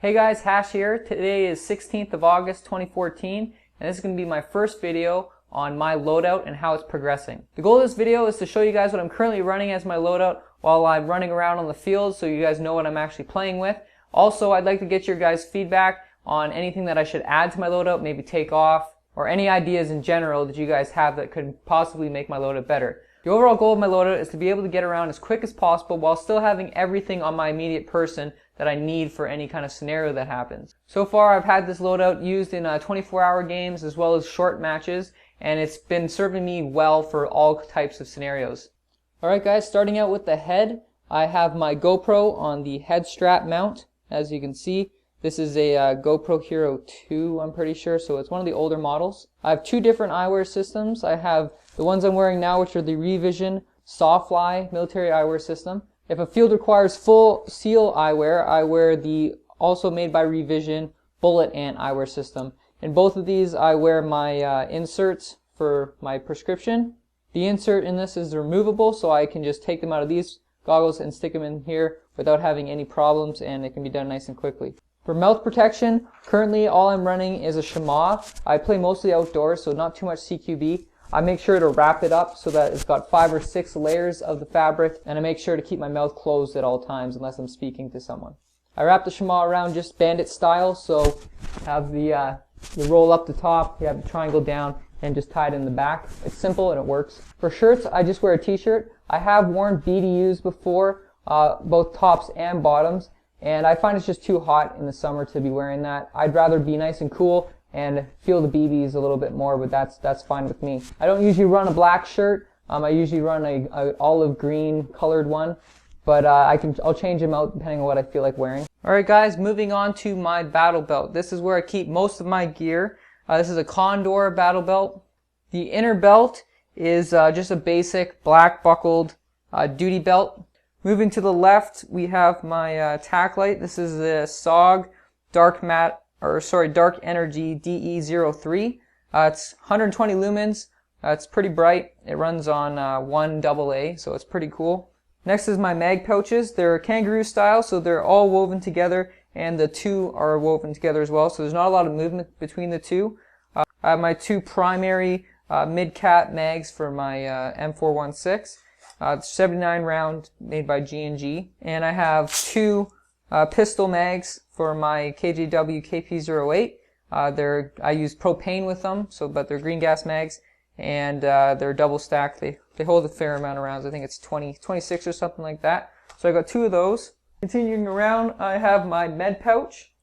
Hey guys, Hash here. Today is 16th of August 2014 and this is going to be my first video on my loadout and how it's progressing. The goal of this video is to show you guys what I'm currently running as my loadout while I'm running around on the field so you guys know what I'm actually playing with. Also, I'd like to get your guys' feedback on anything that I should add to my loadout, maybe take off, or any ideas in general that you guys have that could possibly make my loadout better. The overall goal of my loadout is to be able to get around as quick as possible while still having everything on my immediate person that I need for any kind of scenario that happens. So far I've had this loadout used in 24-hour games as well as short matches, and it's been serving me well for all types of scenarios. Alright guys, starting out with the head, I have my GoPro on the head strap mount. As you can see, this is a GoPro Hero 2, I'm pretty sure, so it's one of the older models. I have two different eyewear systems. I have the ones I'm wearing now, which are the Revision Sawfly Military Eyewear system. If a field requires full seal eyewear, I wear the also made by Revision Bullet Ant eyewear system. In both of these, I wear my inserts for my prescription. The insert in this is removable, so I can just take them out of these goggles and stick them in here without having any problems, and it can be done nice and quickly. For mouth protection, currently all I'm running is a Shemagh. I play mostly outdoors, so not too much CQB. I make sure to wrap it up so that it's got 5 or 6 layers of the fabric, and I make sure to keep my mouth closed at all times unless I'm speaking to someone. I wrap the Shemagh around just bandit style, so have the you roll up the top, you have the triangle down, and just tie it in the back. It's simple and it works. For shirts, I just wear a t-shirt. I have worn BDUs before, both tops and bottoms, and I find it's just too hot in the summer to be wearing that. I'd rather be nice and cool and feel the BBs a little bit more, but that's fine with me. I don't usually run a black shirt. I usually run a olive green colored one, but I'll change them out depending on what I feel like wearing. Alright guys, moving on to my battle belt. This is where I keep most of my gear. This is a Condor battle belt. The inner belt is just a basic black buckled duty belt. Moving to the left, we have my tack light. This is the SOG Dark Energy DE03. It's 120 lumens. It's pretty bright. It runs on 1 AA, so it's pretty cool. Next is my mag pouches. They're Kangaroo style, so they're all woven together, and the two are woven together as well, so there's not a lot of movement between the two. I have my two primary mid-cap mags for my M416. It's 79 round made by G&G, and I have two pistol mags for my KJW KP08. I use propane with them, but they're green gas mags, and they're double stacked. They hold a fair amount of rounds. I think it's 26 or something like that. So I got two of those. Continuing around, I have my med pouch.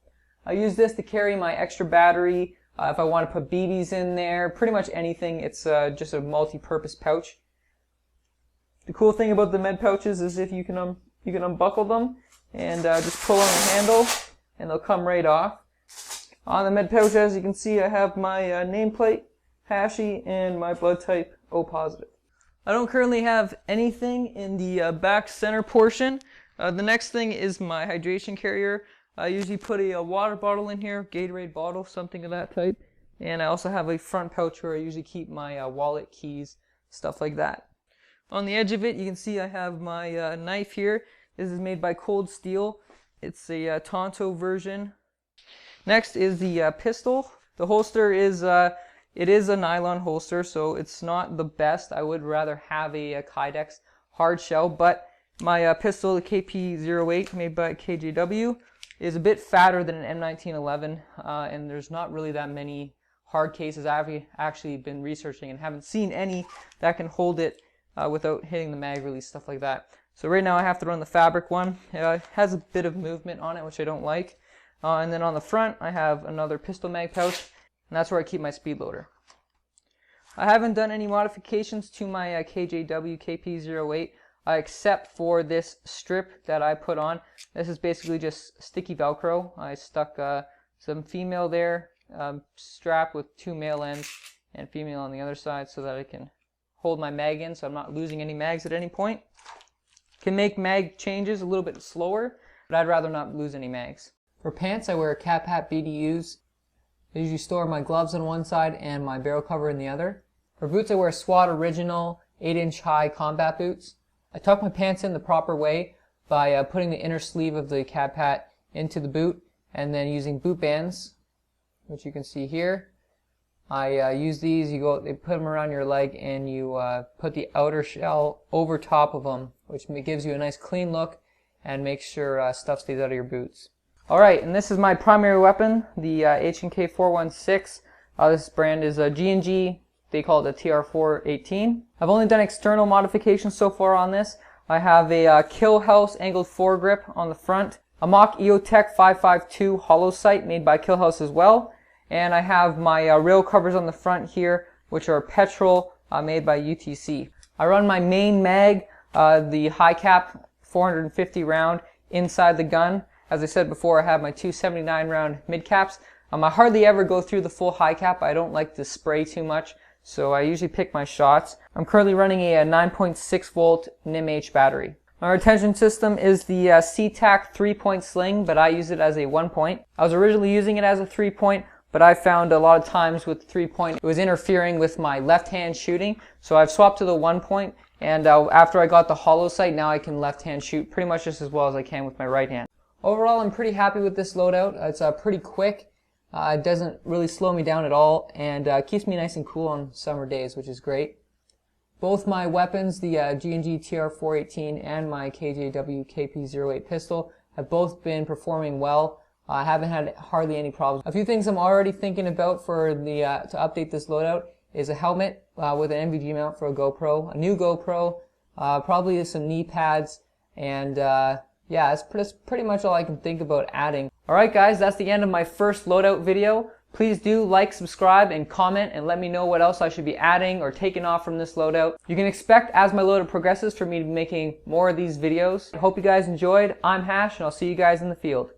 I use this to carry my extra battery. If I want to put BBs in there, pretty much anything. It's just a multi-purpose pouch. The cool thing about the med pouches is if you can unbuckle them and just pull on the handle, and they'll come right off. On the med pouch, as you can see, I have my nameplate, Hashy, and my blood type O positive. I don't currently have anything in the back center portion. The next thing is my hydration carrier. I usually put a water bottle in here, Gatorade bottle, something of that type. And I also have a front pouch where I usually keep my wallet, keys, stuff like that. On the edge of it, you can see I have my knife here. This is made by Cold Steel. It's a Tonto version. Next is the pistol. The holster is it is a nylon holster, so it's not the best. I would rather have a Kydex hard shell, but my pistol, the KP08 made by KJW, is a bit fatter than an M1911, and there's not really that many hard cases. I've actually been researching and haven't seen any that can hold it without hitting the mag release, stuff like that. So right now I have to run the fabric one. It has a bit of movement on it, which I don't like. And then on the front, I have another pistol mag pouch, and that's where I keep my speed loader. I haven't done any modifications to my KJW KP08, except for this strip that I put on. This is basically just sticky Velcro. I stuck some female there, strap with 2 male ends, and female on the other side so that I can hold my mag in so I'm not losing any mags at any point. Can make mag changes a little bit slower, but I'd rather not lose any mags. For pants, I wear cap hat BDUs. I usually store my gloves on one side and my barrel cover in the other. For boots, I wear SWAT Original 8-inch high combat boots. I tuck my pants in the proper way by putting the inner sleeve of the cap hat into the boot and then using boot bands, which you can see here. I use these. They put them around your leg, and you put the outer shell over top of them, which gives you a nice clean look and makes sure stuff stays out of your boots. Alright, and this is my primary weapon, the H&K 416. This brand is a G&G. They call it the TR418. I've only done external modifications so far on this. I have a Kill House angled foregrip on the front, a mock EOTech 552 hollow sight made by Kill House as well, and I have my rail covers on the front here, which are petrol made by UTC. I run my main mag, the high cap 450 round inside the gun. As I said before, I have my 279 round mid caps. I hardly ever go through the full high cap. I don't like to spray too much, so I usually pick my shots. I'm currently running a 9.6 volt NIMH battery. My retention system is the SeaTac 3-point sling, but I use it as a 1-point. I was originally using it as a 3-point, but I found a lot of times with 3-point it was interfering with my left hand shooting, so I've swapped to the 1-point, and after I got the hollow sight, now I can left hand shoot pretty much just as well as I can with my right hand. Overall, I'm pretty happy with this loadout. It's pretty quick. It doesn't really slow me down at all, and keeps me nice and cool on summer days, which is great. Both my weapons, the G&G TR418 and my KJW KP08 pistol, have both been performing well. I haven't had hardly any problems. A few things I'm already thinking about for the to update this loadout is a helmet with an NVG mount for a GoPro, a new GoPro, probably some knee pads, and yeah, that's pretty much all I can think about adding. Alright guys, that's the end of my first loadout video. Please do like, subscribe, and comment, and let me know what else I should be adding or taking off from this loadout. You can expect, as my loadout progresses, for me to be making more of these videos. I hope you guys enjoyed. I'm Hash, and I'll see you guys in the field.